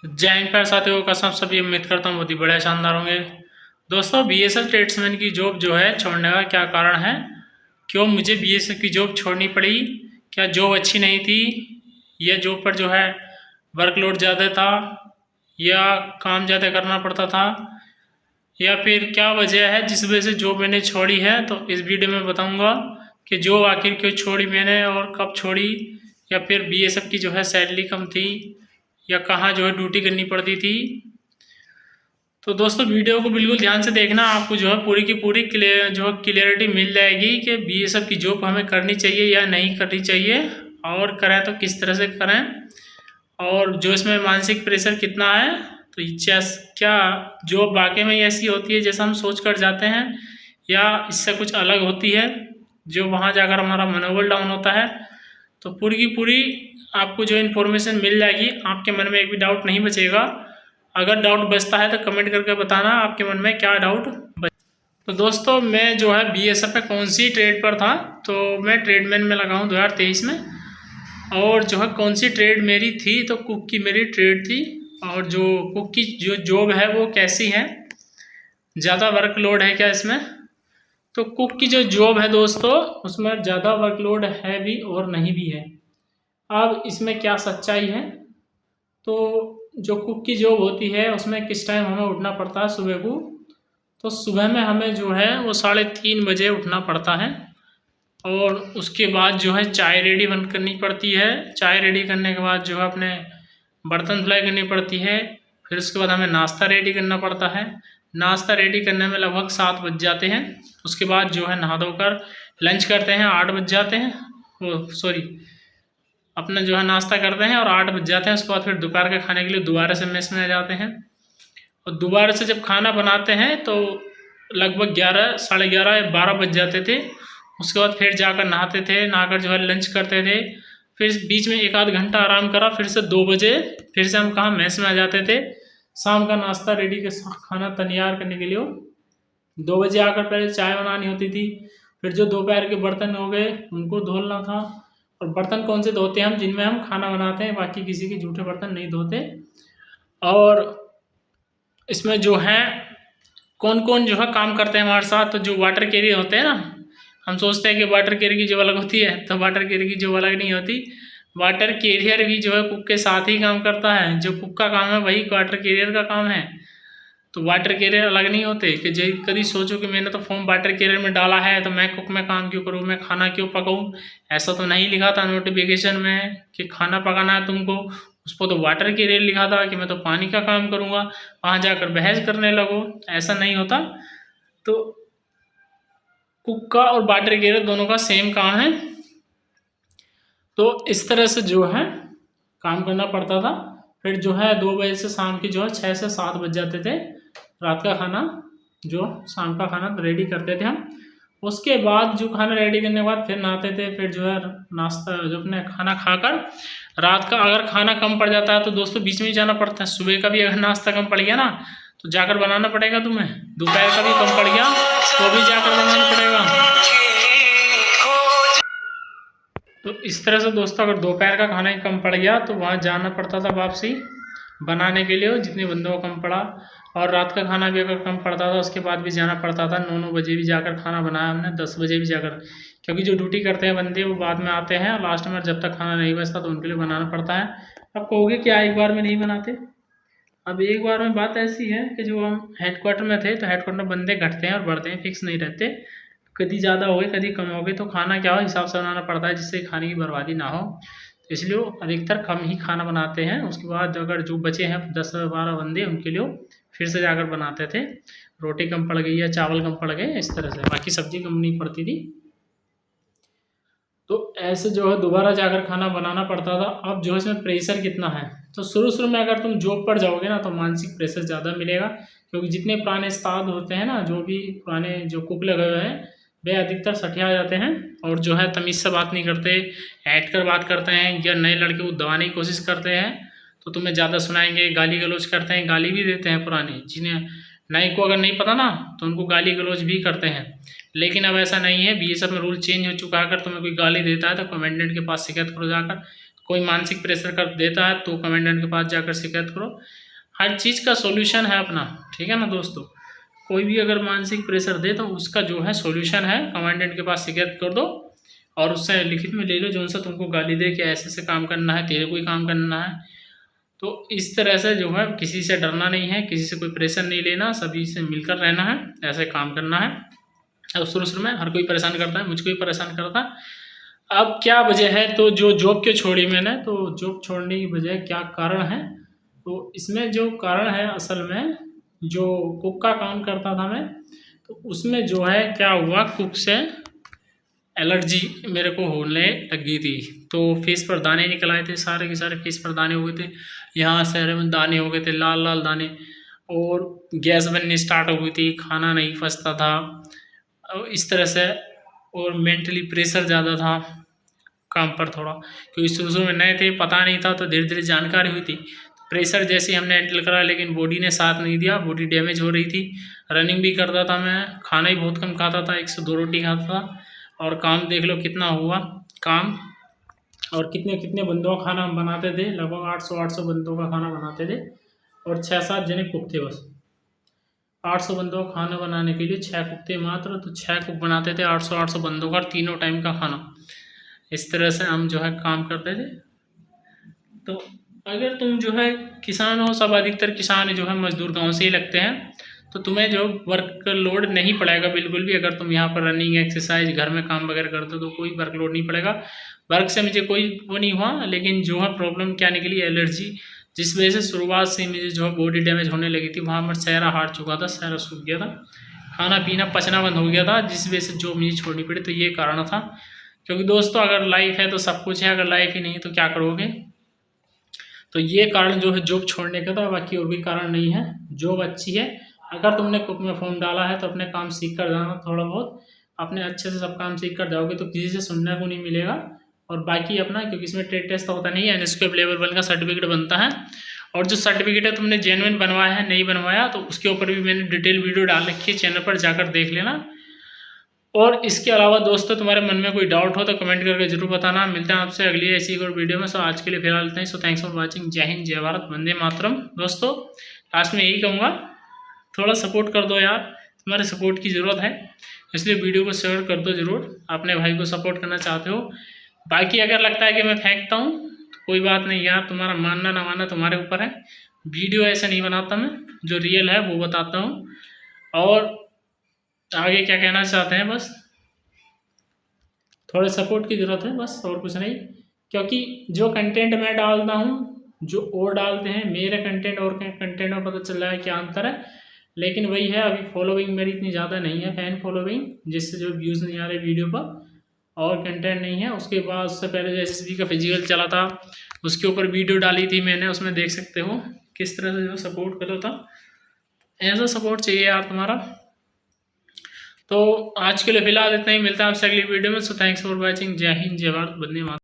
जय हिंद प्यारे साथियों का सब सभी उम्मीद करता हूँ बहुत ही बढ़िया शानदार होंगे। दोस्तों बीएसएफ ट्रेड्समैन की जॉब जो है छोड़ने का क्या कारण है, क्यों मुझे बीएसएफ की जॉब छोड़नी पड़ी, क्या जॉब अच्छी नहीं थी या जॉब पर जो है वर्कलोड ज़्यादा था या काम ज़्यादा करना पड़ता था या फिर क्या वजह है जिस वजह से जॉब मैंने छोड़ी है। तो इस वीडियो में बताऊंगा कि जॉब आखिर क्यों छोड़ी मैंने और कब छोड़ी, या फिर बीएसएफ की जो है सैलरी कम थी या कहाँ जो है ड्यूटी करनी पड़ती थी। तो दोस्तों वीडियो को बिल्कुल ध्यान से देखना, आपको जो है पूरी की पूरी क्लियरिटी मिल जाएगी कि बीएसएफ की जॉब हमें करनी चाहिए या नहीं करनी चाहिए, और करें तो किस तरह से करें, और जो इसमें मानसिक प्रेशर कितना है। तो क्या जॉब वाकई में ऐसी होती है जैसा हम सोच कर जाते हैं या इससे कुछ अलग होती है जो वहाँ जाकर हमारा मनोबल डाउन होता है। तो पूरी की पूरी आपको जो इन्फॉर्मेशन मिल जाएगी, आपके मन में एक भी डाउट नहीं बचेगा। अगर डाउट बचता है तो कमेंट करके बताना आपके मन में क्या डाउट बच। तो दोस्तों मैं जो है बीएसएफ में कौन सी ट्रेड पर था, तो मैं ट्रेडमैन में लगा हूँ 2023 में। और जो है कौन सी ट्रेड मेरी थी, तो कुक की मेरी ट्रेड थी। और जो कुक की जो जॉब है वो कैसी है, ज़्यादा वर्कलोड है क्या इसमें। तो कुक की जो जॉब है दोस्तों उसमें ज़्यादा वर्कलोड है भी और नहीं भी है। अब इसमें क्या सच्चाई है, तो जो कुक की जॉब होती है उसमें किस टाइम हमें उठना पड़ता है सुबह को। तो सुबह में हमें जो है वो 3:30 बजे उठना पड़ता है, और उसके बाद जो है चाय रेडी बंद करनी पड़ती है। चाय रेडी करने के बाद जो है अपने बर्तन धुलाई करनी पड़ती है। फिर उसके बाद हमें नाश्ता रेडी करना पड़ता है। नाश्ता रेडी करने में लगभग 7 बज जाते हैं। उसके बाद जो है नहा धोकर लंच करते हैं, 8 बज जाते हैं। वो सॉरी अपना जो है नाश्ता करते हैं और 8 बज जाते हैं। उसके बाद फिर दोपहर के खाने के लिए दोबारा से मेस में आ जाते हैं, और दोबारा से जब खाना बनाते हैं तो लगभग 11, 11:30 या 12 बज जाते थे। उसके बाद फिर जाकर नहाते थे, नहाकर जो है लंच करते थे। फिर बीच में 1 आध घंटा आराम करा, फिर से 2 बजे फिर से हम कहाँ मेस में आ जाते थे शाम का नाश्ता रेडी के खाना तैयार करने के लिए। 2 बजे आकर पहले चाय बनानी होती थी। फिर जो दोपहर के बर्तन हो गए उनको धोना था। और बर्तन कौन से धोते हैं हम, जिनमें हम खाना बनाते हैं, बाकी किसी के जूठे बर्तन नहीं धोते। और इसमें जो है कौन कौन जो है काम करते हैं हमारे साथ, तो जो वाटर कैरियर होते हैं ना, हम सोचते हैं कि वाटर कैरियर की जॉब अलग होती है, तो वाटर कैरियर की जॉब अलग नहीं होती। वाटर कैरियर भी जो है कुक के साथ ही काम करता है। जो कुक का काम है वही वाटर कैरियर का काम है। तो वाटर कैरियर अलग नहीं होते कि जो कभी सोचो कि मैंने तो फॉर्म वाटर कैरियर में डाला है तो मैं कुक में काम क्यों करूँ, मैं खाना क्यों पकाऊँ। ऐसा तो नहीं लिखा था नोटिफिकेशन में कि खाना पकाना है तुमको। उस पर तो वाटर कैरियर लिखा था कि मैं तो पानी का काम करूँगा। वहाँ जाकर बहस करने लगो, ऐसा नहीं होता। तो कुक का और वाटर कैरियर दोनों का सेम काम है। तो इस तरह से जो है काम करना पड़ता था। फिर जो है 2 बजे से शाम की जो है 6 से 7 बज जाते थे। रात का खाना जो शाम का खाना रेडी करते थे हम। उसके बाद जो खाना रेडी करने के बाद फिर नहाते थे। फिर जो है नाश्ता जो अपने खाना खाकर रात का अगर खाना कम पड़ जाता है तो दोस्तों बीच में ही जाना पड़ता है। सुबह का भी अगर नाश्ता कम पड़ गया ना तो जाकर बनाना पड़ेगा तुम्हें। दोपहर का भी कम पड़ गया तो भी जाकर बनाना पड़ेगा। तो इस तरह से दोस्तों अगर दोपहर का खाना ही कम पड़ गया तो वहाँ जाना पड़ता था वापसी बनाने के लिए, जितने बंदों को कम पड़ा। और रात का खाना भी अगर कम पड़ता था उसके बाद भी जाना पड़ता था। 9 बजे भी जाकर खाना बनाया हमने, 10 बजे भी जाकर, क्योंकि जो ड्यूटी करते हैं बंदे वो बाद में आते हैं और लास्ट में जब तक खाना नहीं बचता तो उनके लिए बनाना पड़ता है। अब कहोगे क्या एक बार में नहीं बनाते, अब एक बार में बात ऐसी है कि जो हम हेडक्वार्टर में थे तो हेडक्वार्टर में बंदे घटते हैं और बढ़ते हैं, फिक्स नहीं रहते। कभी ज़्यादा हो गए कभी कम हो गए, तो खाना क्या हो हिसाब से बनाना पड़ता है जिससे खाने की बर्बादी ना हो। तो इसलिए अधिकतर कम ही खाना बनाते हैं। उसके बाद अगर जो बचे हैं 10-12 बंदे उनके लिए फिर से जाकर बनाते थे। रोटी कम पड़ गई या चावल कम पड़ गए इस तरह से, बाकी सब्जी कम नहीं पड़ती थी। तो ऐसे जो है दोबारा जाकर खाना बनाना पड़ता था। अब जो है इसमें प्रेशर कितना है, तो शुरू में अगर तुम जॉब पर जाओगे ना तो मानसिक प्रेशर ज़्यादा मिलेगा, क्योंकि जितने पुराने उस्ताद होते हैं ना, जो भी पुराने जो कुक लगे हुए हैं वे अधिकतर सठिया जाते हैं और जो है तमीज़ से बात नहीं करते, ऐट कर बात करते हैं, या नए लड़के को दबाने की कोशिश करते हैं तो तुम्हें ज़्यादा सुनाएंगे। गाली गलौज करते हैं, गाली भी देते हैं पुराने, जिन्हें नए को अगर नहीं पता ना तो उनको गाली गलौज भी करते हैं। लेकिन अब ऐसा नहीं है, बीएसएफ में रूल चेंज हो चुका है। अगर तुम्हें कोई गाली देता है तो कमांडेंट के पास शिकायत करो जाकर। कोई मानसिक प्रेशर कर देता है तो कमांडेंट के पास जाकर शिकायत करो। हर चीज़ का सॉल्यूशन है अपना, ठीक है ना दोस्तों। कोई भी अगर मानसिक प्रेशर दे तो उसका जो है सॉल्यूशन है, कमांडेंट के पास शिकायत कर दो और उससे लिखित में ले लो जो सा तुमको गाली दे कि ऐसे ऐसे काम करना है, तेरे को ही काम करना है। तो इस तरह से जो है किसी से डरना नहीं है, किसी से कोई प्रेशर नहीं लेना, सभी से मिलकर रहना है, ऐसे काम करना है। अब शुरू में हर कोई परेशान करता है, मुझको भी परेशान करता है। अब क्या वजह है, तो जो जॉब क्यों छोड़ी मैंने, तो जॉब छोड़ने की वजह क्या कारण है, तो इसमें जो कारण है असल में जो कुक का काम करता था मैं, तो उसमें जो है क्या हुआ, कुक से एलर्जी मेरे को होने लग गई थी। तो फेस पर दाने निकल आए थे, सारे के सारे फेस पर दाने हो गए थे, यहाँ शहर में दाने हो गए थे, लाल लाल दाने, और गैस बननी स्टार्ट हो गई थी, खाना नहीं पचता था और इस तरह से। और मेंटली प्रेशर ज़्यादा था काम पर थोड़ा, क्योंकि शुरू में नए थे, पता नहीं था, तो धीरे धीरे जानकारी हुई थी। प्रेशर जैसे ही हमने हैंडल करा, लेकिन बॉडी ने साथ नहीं दिया, बॉडी डैमेज हो रही थी। रनिंग भी करता था मैं, खाना ही बहुत कम खाता था, 1 से 2 रोटी खाता था। और काम देख लो कितना हुआ काम, और कितने कितने बंदों का खाना हम बनाते थे, लगभग 800 बंदों का खाना बनाते थे, और 6-7 जने कुक थे बस। 800 बंदों का खाना बनाने के लिए 6 कुक थे मात्र, तो 6 कुक बनाते थे 800 बंदों का तीनों टाइम का खाना। इस तरह से हम जो है काम करते थे। तो अगर तुम जो है किसान हो, सब अधिकतर किसान जो है मजदूर गांव से ही लगते हैं, तो तुम्हें जो वर्क लोड नहीं पड़ेगा बिल्कुल भी। अगर तुम यहाँ पर रनिंग एक्सरसाइज घर में काम वगैरह करते हो तो कोई वर्क लोड नहीं पड़ेगा। वर्क से मुझे कोई वो नहीं हुआ, लेकिन जो है प्रॉब्लम क्या निकली, एलर्जी, जिस वजह से शुरुआत से मुझे जो है बॉडी डैमेज होने लगी थी। वहाँ पर चेहरा हार चुका था, चेहरा सूख गया था, खाना पीना पचना बंद हो गया था, जिस वजह से जो मुझे छोड़नी पड़ी। तो ये कारण था, क्योंकि दोस्तों अगर लाइफ है तो सब कुछ है, अगर लाइफ ही नहीं है तो क्या करोगे। तो ये कारण जो है जॉब छोड़ने का था, बाकी और भी कारण नहीं है। जॉब अच्छी है, अगर तुमने कुक में फॉर्म डाला है तो अपने काम सीख कर जाना, थोड़ा बहुत अपने अच्छे से सब काम सीख कर जाओगे तो किसी से सुनने को नहीं मिलेगा। और बाकी अपना, क्योंकि इसमें ट्रेड टेस्ट तो होता नहीं है, एनएसक्यूएफ लेवल 1 का सर्टिफिकेट बनता है। और जो सर्टिफिकेट है तुमने जेन्युइन बनवाया है नहीं बनवाया, तो उसके ऊपर भी मैंने डिटेल वीडियो डाल रखी है, चैनल पर जाकर देख लेना। और इसके अलावा दोस्तों तुम्हारे मन में कोई डाउट हो तो कमेंट करके जरूर बताना। मिलते हैं आपसे अगली ऐसी एक और वीडियो में। सो आज के लिए फिलहाल इतना ही। So thanks for watching. जय हिंद, जय भारत, वंदे मातरम। दोस्तों लास्ट में यही कहूँगा, थोड़ा सपोर्ट कर दो यार, तुम्हारे सपोर्ट की ज़रूरत है, इसलिए वीडियो को शेयर कर दो ज़रूर, अपने भाई को सपोर्ट करना चाहते हो। बाकी अगर लगता है कि मैं फेंकता हूँ तो कोई बात नहीं यार, तुम्हारा मानना ना मानना तुम्हारे ऊपर है। वीडियो ऐसा नहीं बनाता मैं, जो रियल है वो बताता हूँ। और आगे क्या कहना चाहते हैं, बस थोड़े सपोर्ट की ज़रूरत है, बस और कुछ नहीं। क्योंकि जो कंटेंट मैं डालता हूँ, जो और डालते हैं, मेरे कंटेंट और कंटेंट में पता चल रहा है क्या अंतर है। लेकिन वही है, अभी फॉलोइंग मेरी इतनी ज़्यादा नहीं है, फैन फॉलोइंग, जिससे जो व्यूज़ नहीं आ रहे वीडियो पर, और कंटेंट नहीं है। उसके बाद उससे पहले जो SSB का फिजिकल चला था, उसके ऊपर वीडियो डाली थी मैंने, उसमें देख सकते हो किस तरह से जो सपोर्ट करा था। ऐसा सपोर्ट चाहिए यार तुम्हारा। तो आज के लिए फिलहाल इतना ही, मिलता है आपसे अगली वीडियो में। सो थैंक्स फॉर वॉचिंग। जय हिंद, जय भारत, वंदे मातरम।